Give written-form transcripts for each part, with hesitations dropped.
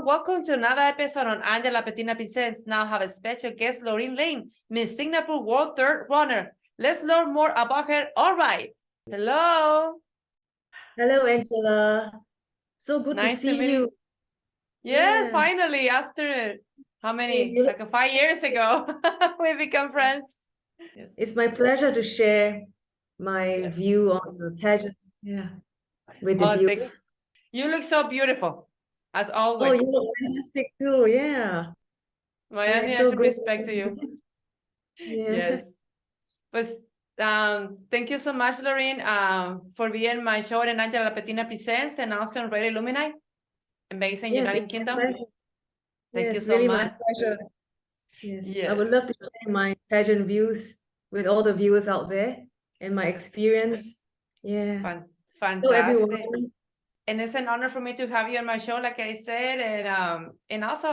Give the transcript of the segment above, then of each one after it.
everyone. Welcome to another episode on Lapetina Presents. Now have a special guest, Lorraine Lye, Miss Singapore World Third Runner. Let's learn more about her. All right. Hello. Hello, Angela. So good to Nice to see meet you. Yes, Yeah. finally, after how many? You- Like 5 years ago, we become friends. Yes. It's my pleasure to share my Yes. view on the pageant. Yeah, with the Oh, viewers. you look so beautiful, as Oh, always. you look fantastic too. Yeah. My Yeah, it's so admiration, good. respect to you. Yeah. Yes. Pues, thank you so much, Lorraine, for being my show in Angela Lapetina Presents and also on Radio Illumini and based in Yes, United it's my Kingdom. pleasure. Thank you Yes, so really my much. pleasure. Yes. I Yes. would love to share my pageant views with all the viewers out there and my experience. Yeah. Hello, Fantastic. everyone. And it's an honor for me to have you on my show, like I said, and also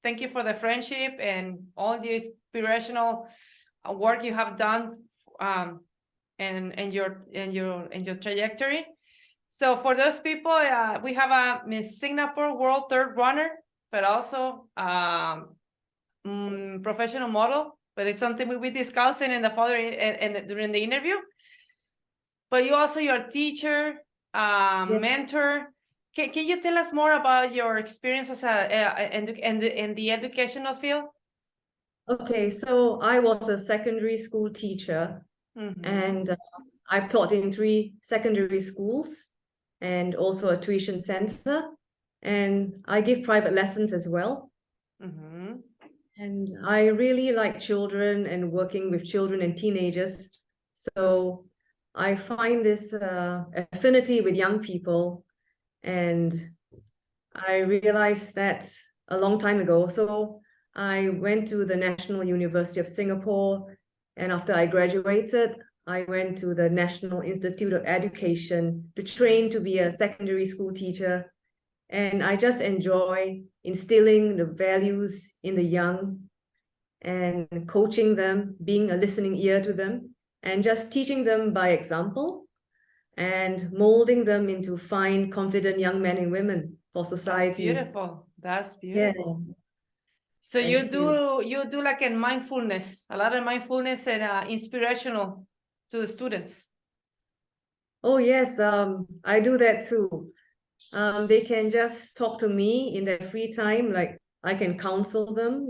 thank you for the friendship and all the inspirational work you have done, and your trajectory. So for those people, we have a Miss Singapore World Third Runner, but also professional model. But it's something we'll be discussing in the further and during the interview. But you also your teacher, mentor. Can you tell us more about your experience as in the educational field? Okay, so I was a secondary school teacher, and I've taught in 3 secondary schools and also a tuition center, and I give private lessons as well. And I really like children and working with children and teenagers. So I find this affinity with young people, and I realized that a long time ago. So I went to the National University of Singapore, and after I graduated, I went to the National Institute of Education to train to be a secondary school teacher. And I just enjoy instilling the values in the young and coaching them, being a listening ear to them, and just teaching them by example and molding them into fine, confident young men and women for society. That's beautiful. That's beautiful. Yeah. So you do like a mindfulness, a lot of mindfulness and inspirational to the students. Oh yes, I do that too. They can just talk to me in their free time, like I can counsel them,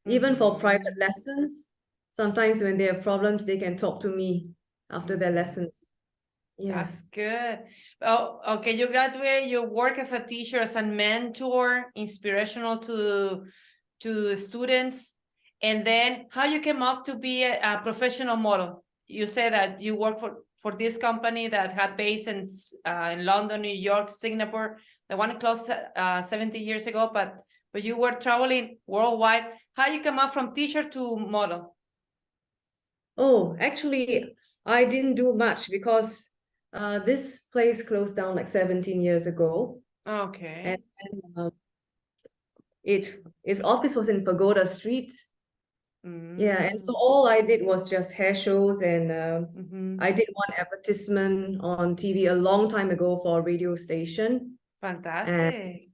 even for private lessons. Sometimes when they have problems, they can talk to me after their lessons. Yeah. That's good. Oh, okay. You graduate, you work as a teacher, as a mentor, inspirational to the students. And then how you came up to be a professional model? You said that you work for this company that had base in London, New York, Singapore. The one closed 70 years ago, but you were traveling worldwide. How you come up from teacher to model? Oh, actually, I didn't do much because this place closed down like 17 years ago. Okay. And its office was in Pagoda Street. Yeah, and so all I did was just hair shows, and I did one advertisement on TV a long time ago for a radio station. Fantastic.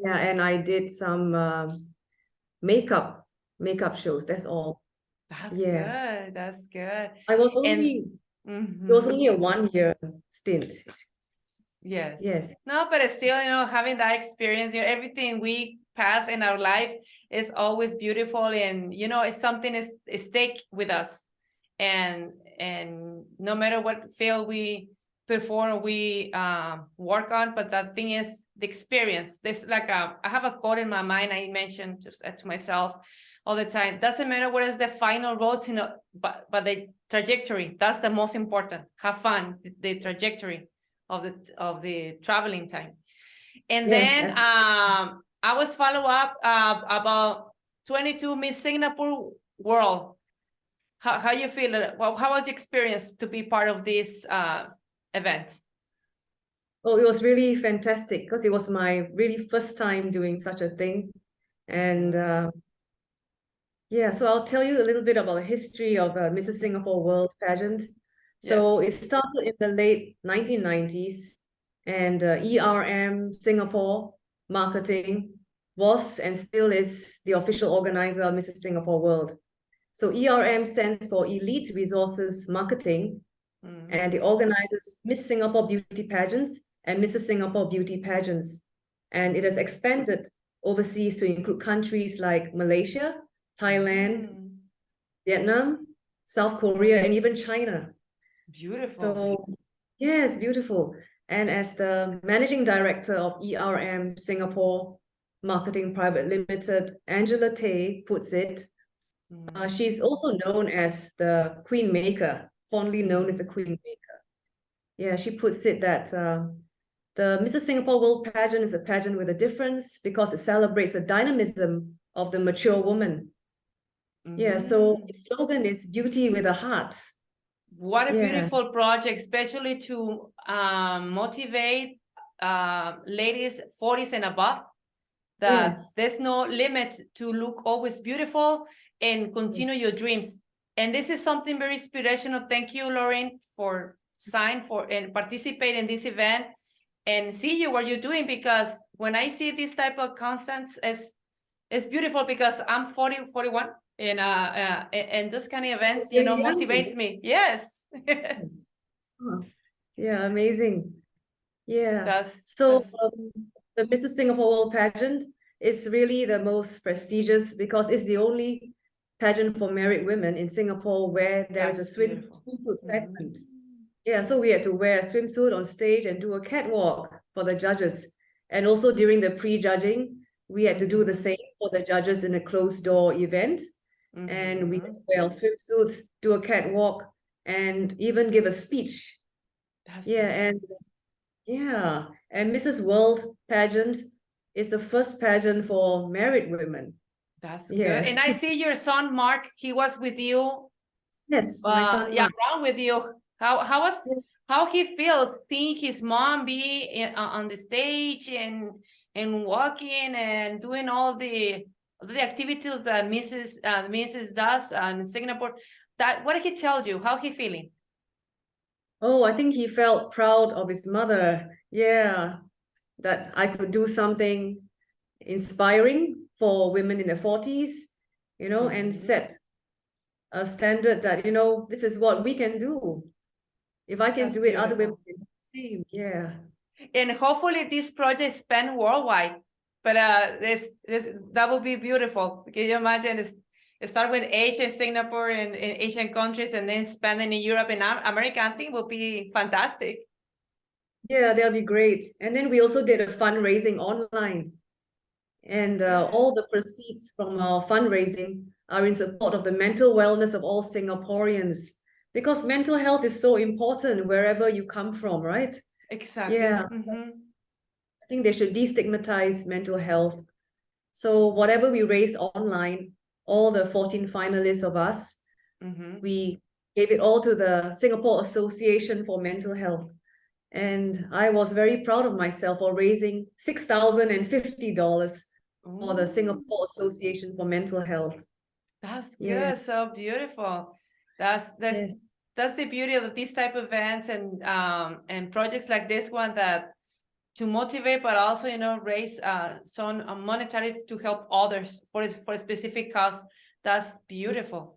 And I did some makeup shows. That's all. That's good. That's good. I was only it was only a 1-year stint. Yes. No, but it's still, having that experience, everything we pass in our life is always beautiful, and it's something is stick with us, and no matter what field we perform, we work on, but the thing is the experience. This I have a quote in my mind I mentioned to myself all the time. Doesn't matter what is the final roads, but the trajectory, that's the most important. Have fun, the trajectory of the traveling time. And then I was follow up about 22 Miss Singapore World. How you feel? How was your experience to be part of this event? Oh, it was really fantastic because it was my really first time doing such a thing. And so I'll tell you a little bit about the history of Mrs. Singapore World Pageant. So it started in the late 1990s, and ERM Singapore Marketing was and still is the official organizer of Mrs. Singapore World. So ERM stands for Elite Resources Marketing, and it organizes Miss Singapore Beauty Pageants and Mrs. Singapore Beauty Pageants. And it has expanded overseas to include countries like Malaysia, Thailand, Vietnam, South Korea, and even China. Beautiful. So, yes, beautiful. And as the managing director of ERM Singapore Marketing Private Limited, Angela Tay puts it, she's also known as the Queen Maker, fondly known as the Queen Maker. Yeah, she puts it that the Mrs. Singapore World Pageant is a pageant with a difference because it celebrates the dynamism of the mature woman. Yeah, so its slogan is beauty with a heart. What a beautiful project, especially to motivate ladies 40s and above, that there's no limit to look always beautiful and continue your dreams. And this is something very inspirational. Thank you, Lorraine, for sign for and participate in this event and see you what you're doing, because when I see this type of constants, it's beautiful because I'm 40, 41. And this kind of events, you know, motivates me. Yes. Yeah, amazing. Yeah. The Mrs. Singapore World Pageant is really the most prestigious because it's the only pageant for married women in Singapore where there is a swimsuit segment. Yeah, so we had to wear a swimsuit on stage and do a catwalk for the judges. And also during the pre-judging, we had to do the same for the judges in a closed-door event. And we had to wear swimsuits, do a catwalk, and even give a speech. And Mrs. World Pageant is the first pageant for married women. That's good. And I see your son Mark, he was with you. Yes, my son Mark. Around with you. How he feels seeing his mom be on the stage and walking and doing all the activities that Mrs. does in Singapore. What did he tell you? How he feeling? Oh, I think he felt proud of his mother. Yeah, that I could do something inspiring for women in their 40s, you know, and set a standard that, you know, this is what we can do. If I can do it, other women can do the same. Yeah. And hopefully this project span worldwide. But that would be beautiful. Can you imagine start with Asia, Singapore, and Asian countries, and then expanding in Europe and America? I think will be fantastic. Yeah, that'll be great. And then we also did a fundraising online. And all the proceeds from our fundraising are in support of the mental wellness of all Singaporeans, because mental health is so important wherever you come from, right? Exactly. Yeah. I think they should destigmatize mental health. So whatever we raised online, all the 14 finalists of us, we gave it all to the Singapore Association for Mental Health. And I was very proud of myself for raising $6,050 for the Singapore Association for Mental Health. That's good. So beautiful. That's the beauty of these type of events and projects like this one, that to motivate, but also, you know, raise some monetary to help others for a specific cause. That's beautiful.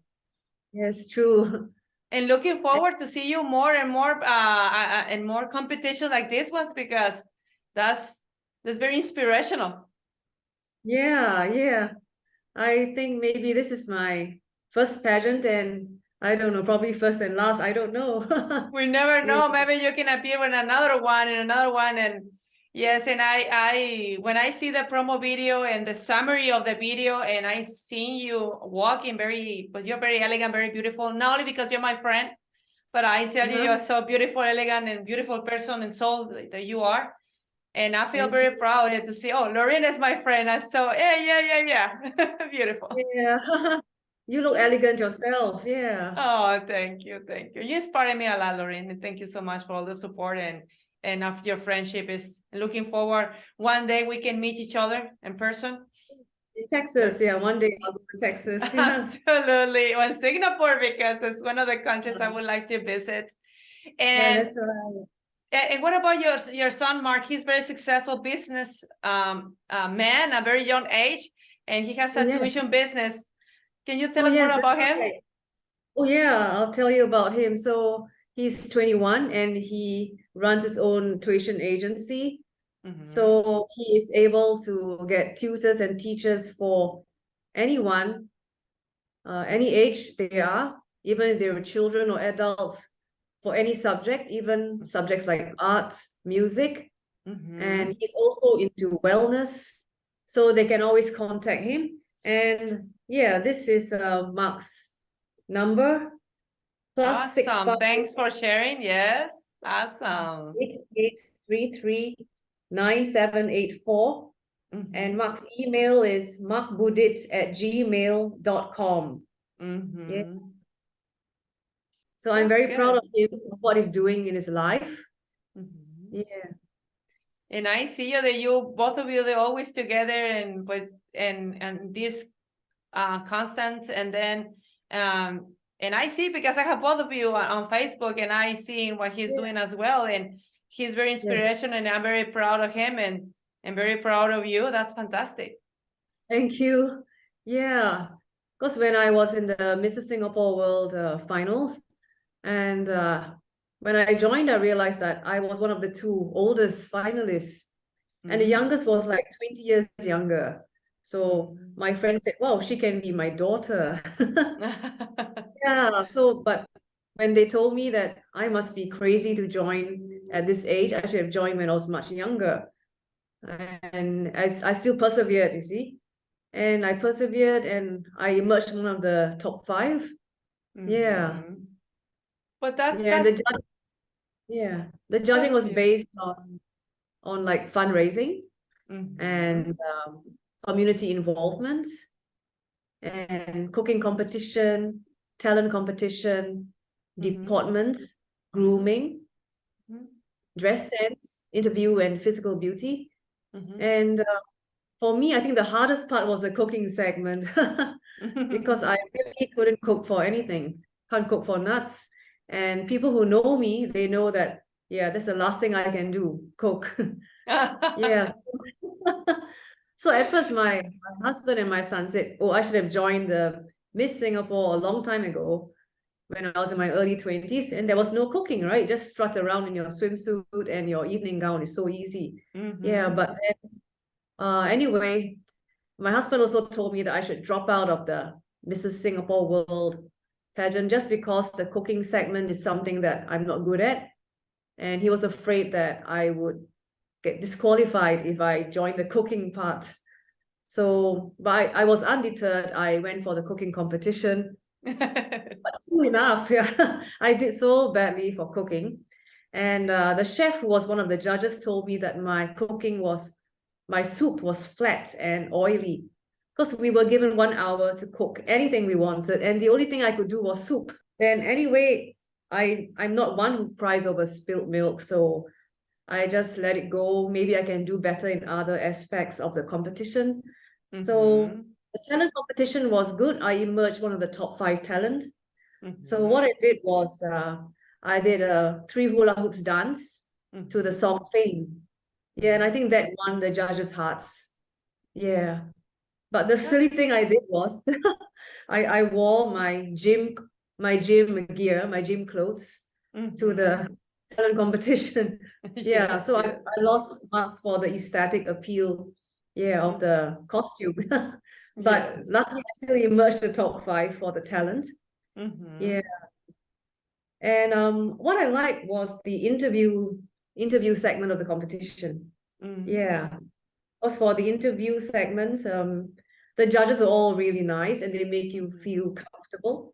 Yes, true. And looking forward to see you more and more competition like this ones, because that's very inspirational. Yeah. I think maybe this is my first pageant, and I don't know, probably first and last. I don't know. We never know. Maybe you can appear in another one and yes. And I when I see the promo video and the summary of the video, and I see you walking but you're very elegant, very beautiful, not only because you're my friend, but I tell you, you're so beautiful, elegant, and beautiful person and soul that you are. And I feel very proud to see, Lorraine is my friend. So yeah. Beautiful. Yeah. You look elegant yourself. Yeah. Oh, thank you. You inspire me a lot, Lorraine. And thank you so much for all the support and of your friendship. Is looking forward one day we can meet each other in person. In Texas, one day I'll go to Texas. Absolutely. Or Singapore, because it's one of the countries I would like to visit. And that's right. And what about your son, Mark? He's very successful business man, a very young age, and he has a tuition business. Can you tell us more about him? Right. Oh yeah, I'll tell you about him. So he's 21 and he runs his own tuition agency. So he is able to get tutors and teachers for anyone, any age they are, even if they were children or adults, for any subject, even subjects like art, music. And he's also into wellness, so they can always contact him. And yeah, this is Mark's number. Awesome. Thanks for sharing. Yes. Awesome. 8833-9784. And Mark's email is markbudit@gmail.com. Yeah. So I'm very proud of him, of what he's doing in his life. Yeah. And I see you that you both of you, they're always together and with and this constant, and then and I see, because I have both of you on Facebook, and I see what he's doing as well, and he's very inspirational, and I'm very proud of him, and very proud of you. That's fantastic. Thank you. Yeah, because when I was in the Mrs. Singapore World finals, and when I joined, I realized that I was one of the two oldest finalists, and the youngest was like 20 years younger. So my friend said, "Wow, she can be my daughter." Yeah. So, but when they told me that I must be crazy to join at this age, I should have joined when I was much younger. And I still persevered, you see. And I persevered, and I emerged one of the top 5. Yeah. But that's the judging was based on like fundraising and community involvement and cooking competition, talent competition, deportment, grooming, dress sense, interview, and physical beauty. And for me, I think the hardest part was the cooking segment because I really couldn't cook for anything. Can't cook for nuts. And people who know me, they know that, yeah, that's the last thing I can do, cook. Yeah. So at first, my husband and my son said, "Oh, I should have joined the Miss Singapore a long time ago when I was in my early 20s, and there was no cooking, right? Just strut around in your swimsuit and your evening gown is so easy." Yeah, but then, anyway, my husband also told me that I should drop out of the Mrs. Singapore World pageant just because the cooking segment is something that I'm not good at. And he was afraid that I would get disqualified if I joined the cooking part. So, but I was undeterred. I went for the cooking competition. But true enough, yeah, I did so badly for cooking. And the chef who was one of the judges told me that my soup was flat and oily because we were given 1 hour to cook anything we wanted. And the only thing I could do was soup. Then anyway, I'm not one who cries over spilled milk. So I just let it go. Maybe I can do better in other aspects of the competition. So the talent competition was good. I emerged one of the top 5 talents. So what I did was I did a 3 hula hoops dance to the song Fame. Yeah, and I think that won the judges' hearts. Yeah. But the silly thing I did was I wore my gym gear, my gym clothes to the talent competition. Yeah, so I lost marks for the aesthetic appeal, of the costume. But luckily I still emerged the top 5 for the talent. Yeah. And what I liked was the interview segment of the competition. Yeah. As for the interview segments, the judges are all really nice and they make you feel comfortable.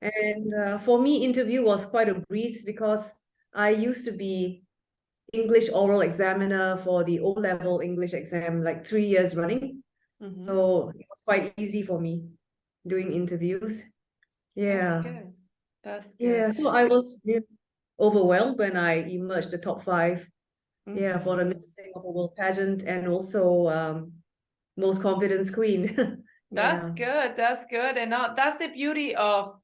And for me, interview was quite a breeze because I used to be English oral examiner for the O-level English exam, like 3 years running. So it was quite easy for me doing interviews. Yeah. That's good. Yeah, so I was really overwhelmed when I emerged the top 5. Yeah, for the Miss Singapore World Pageant and also Most Confidence Queen. That's good. That's good. And now that's the beauty of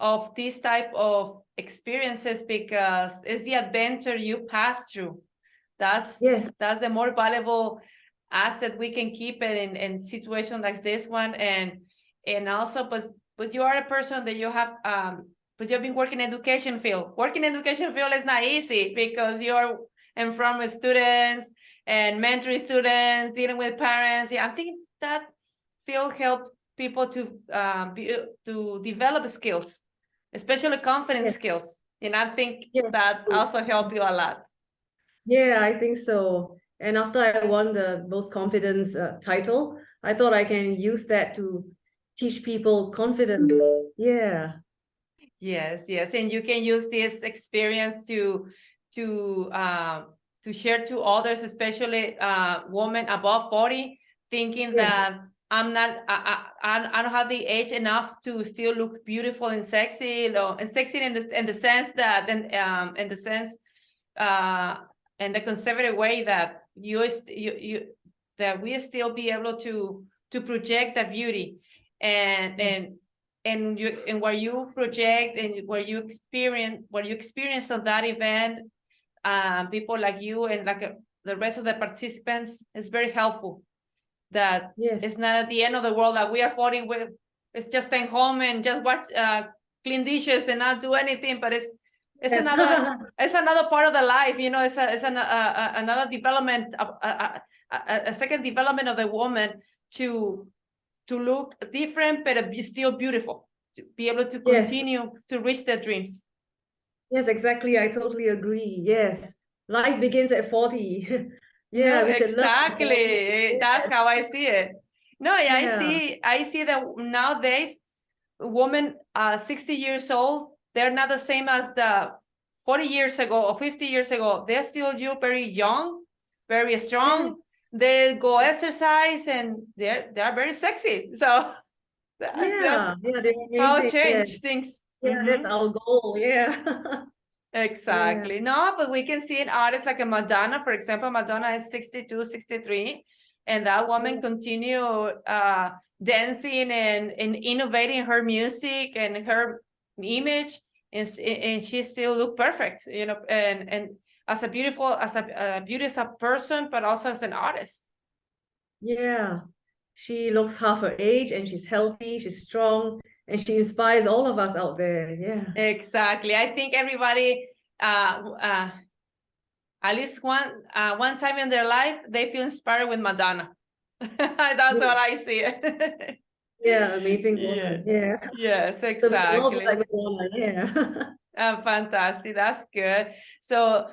of this type of experiences, because it's the adventure you pass through. That's the more valuable asset we can keep it in situations like this one. And also, but you are a person that you have but you've been working in education field. Working in education field is not easy, because you're in front with students and mentoring students, dealing with parents. Yeah, I think that field help people to develop skills, especially confidence skills. And I think that also help you a lot. Yeah, I think so. And after I won the most confidence title, I thought I can use that to teach people confidence. Yeah. Yes, and you can use this experience to share to others, especially women above 40, thinking that I'm not, I don't have the age enough to still look beautiful and sexy, and sexy in the sense that, in the sense, in the conservative way, that that we still be able to project the beauty, and where you project and where you experience on that event, people like you and like the rest of the participants, is very helpful. That it's not at the end of the world that we are falling with. It's just staying home and just watch, clean dishes and not do anything. But it's another part of the life, you know. It's another development, a second development of the woman to look different, but be still beautiful, to be able to continue to reach their dreams. Yes, exactly. I totally agree. Yes. Life begins at 40. Yeah, no, we should exactly. That's how I see it. No, I see that nowadays women 60 years old, they're not the same as the 40 years ago or 50 years ago. They're still very young, very strong. They go exercise and they're very sexy. So that's how it changed things. Yeah, that's our goal. Yeah. Exactly. No, but we can see an artist like a Madonna, for example. Madonna is 62, 63, and that woman continue dancing and innovating her music and her image, and she still look perfect, you know, and as a beautiful person, but also as an artist. Yeah, she looks half her age and she's healthy, she's strong, and she inspires all of us out there. Yeah. Exactly. I think everybody, at least one time in their life, they feel inspired with Madonna. That's what I see it. Yeah, amazing woman. Yeah. Yes, exactly. Like Madonna. Yeah. Fantastic. That's good. So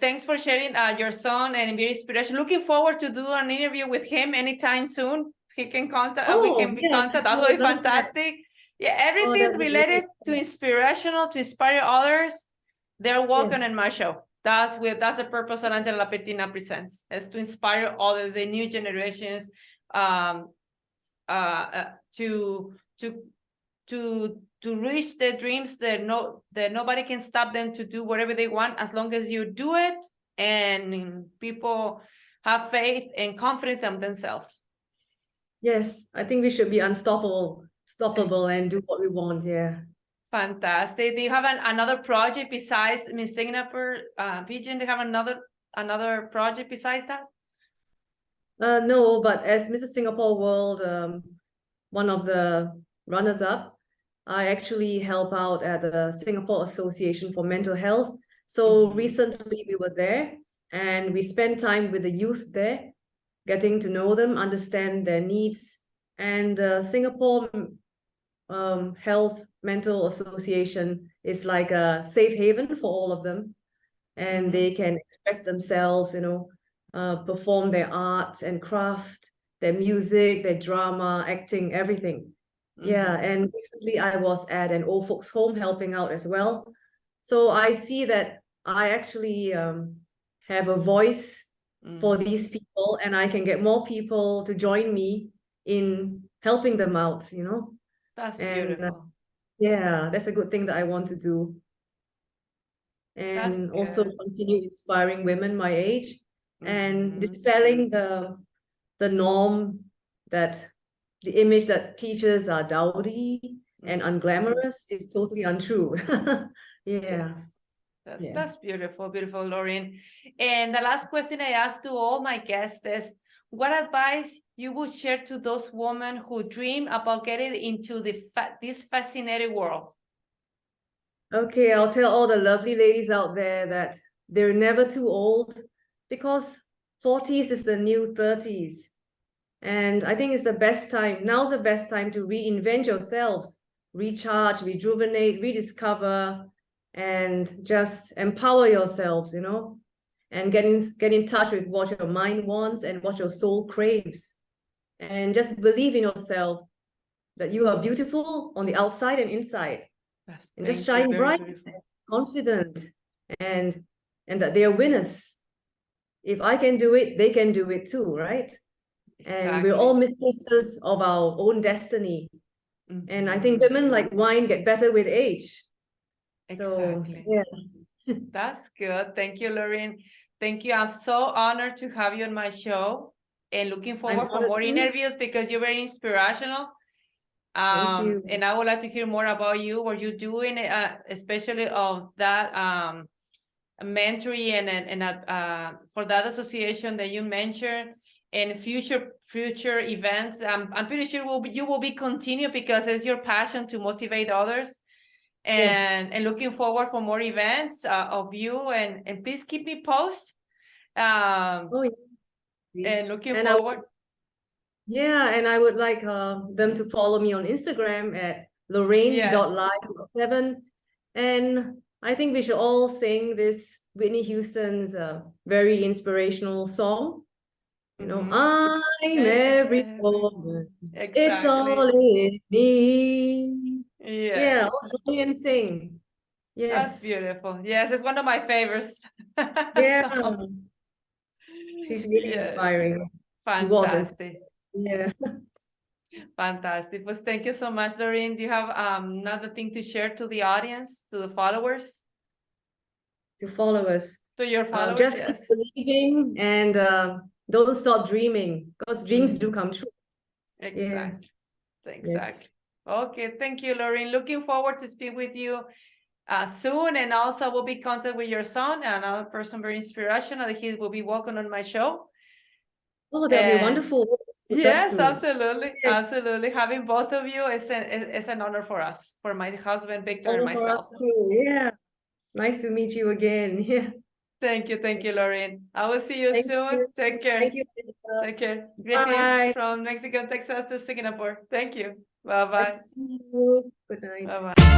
thanks for sharing your son and your inspiration. Looking forward to do an interview with him anytime soon. He can contact. We can be contact. That would be fantastic. Yeah, everything related to inspirational, to inspire others, they're welcome in my show. That's the purpose of Angela Lapetina Presents, is to inspire others, the new generations, to reach their dreams, that nobody can stop them to do whatever they want, as long as you do it and people have faith and confidence in themselves. Yes, I think we should be unstoppable and do what we want. Yeah. Fantastic. Do you have another project besides Miss Singapore Pageant? Do you have another project besides that? No, but as Mrs. Singapore World, one of the runners-up, I actually help out at the Singapore Association for Mental Health. So recently we were there and we spent time with the youth there, getting to know them, understand their needs. And Singapore Health Mental Association is like a safe haven for all of them. And they can express themselves, you know, perform their arts and craft, their music, their drama, acting, everything. Yeah, and recently I was at an old folks home helping out as well. So I see that I actually have a voice for these people, and I can get more people to join me in helping them out, you know. That's beautiful. Yeah, that's a good thing that I want to do. And also continue inspiring women my age and dispelling the norm, that the image that teachers are dowdy and unglamorous is totally untrue. Yeah. Yes. That's beautiful, beautiful, Lorraine. And the last question I asked to all my guests is, what advice you would share to those women who dream about getting into this fascinating world? Okay, I'll tell all the lovely ladies out there that they're never too old, because 40s is the new 30s. And I think it's the best time. Now's the best time to reinvent yourselves, recharge, rejuvenate, rediscover, and just empower yourselves, and get in touch with what your mind wants and what your soul craves. And just believe in yourself that you are beautiful on the outside and inside. Yes, and just shine bright, confident, and that they are winners. If I can do it, they can do it too, right? Exactly. And we're all mistresses of our own destiny. And I think women, like wine, get better with age. Exactly. So, yeah. That's good. Thank you, Lorraine. Thank you. I'm so honored to have you on my show and looking forward for more interviews because you're very inspirational. Thank you. And I would like to hear more about you, what you're doing, especially of that mentoring and for that association that you mentioned, and future events. I'm pretty sure you will be continued because it's your passion to motivate others. And looking forward for more events of you, and please keep me posted. And looking forward. And I would like them to follow me on Instagram at Lorraine.Lye7. And I think we should all sing this Whitney Houston's very inspirational song. I'm every woman. Exactly. It's all in me. Yes. Yeah, all and sing. Yes. That's beautiful. Yes, it's one of my favorites. Yeah. So, she's really inspiring. Fantastic. Yeah. Fantastic. Well, thank you so much, Lorraine. Do you have another thing to share to the audience, to the followers? To followers. To your followers, just yes. keep believing and don't stop dreaming, because dreams do come true. Exactly. Yeah. Exactly. Yes. Okay. Thank you, Lorraine. Looking forward to speak with you soon, and also we'll be in contact with your son, another person very inspirational. He will be welcome on my show. Oh, that'll be wonderful. Yes, absolutely. Yes. Absolutely. Having both of you is an honor for us, for my husband, Victor, and myself. Yeah. Nice to meet you again. Yeah. Thank you, Lorraine. I will see you soon. Take care. Thank you. Take care. Greetings from Mexico, Texas to Singapore. Thank you. Bye-bye. See you. Good night. Bye-bye.